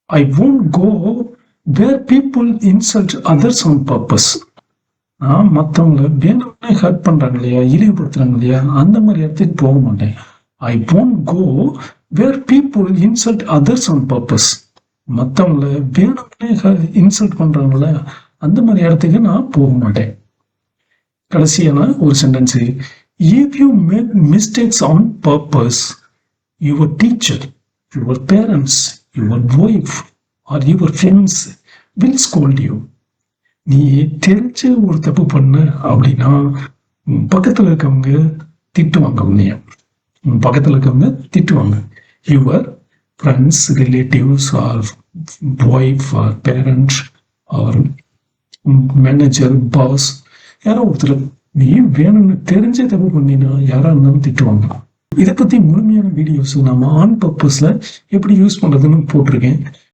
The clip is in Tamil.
I won't go where people insult others on purpose. மற்றவங்களை வேணும்னே ஹர்ட் பண்றாங்க இல்லையா, இழிவுபடுத்துறாங்க இல்லையா, அந்த மாதிரி இடத்துக்கு போக மாட்டேன். ஐ won't go where people insult others on purpose. மற்றவங்களை வேணும்னே இன்சல்ட் பண்றாங்களே அந்த மாதிரி இடத்துக்கு நான் போக மாட்டேன். கடைசியான ஒரு sentence. If you make mistakes on purpose, your teacher, your parents, your wife or your friends will scold you. நீ தெரிஞ்சு ஒரு தப்பு பண்ண அப்படின்னா பக்கத்துல இருக்கவங்க திட்டுவாங்க. உன்னைய பக்கத்துல இருக்கவங்க திட்டுவாங்க. Your friends, relatives or wife or parents or manager, boss, யாரோ ஒருத்தர் நீ வேணும்னு தெரிஞ்சே தப்பு பண்ணினா யாரா இருந்தாலும் திட்டுவாங்க. இதை பத்தி முழுமையான வீடியோஸ் நாம ஆன் பர்பஸ்ல எப்படி யூஸ் பண்றதுன்னு போட்டிருக்கேன்.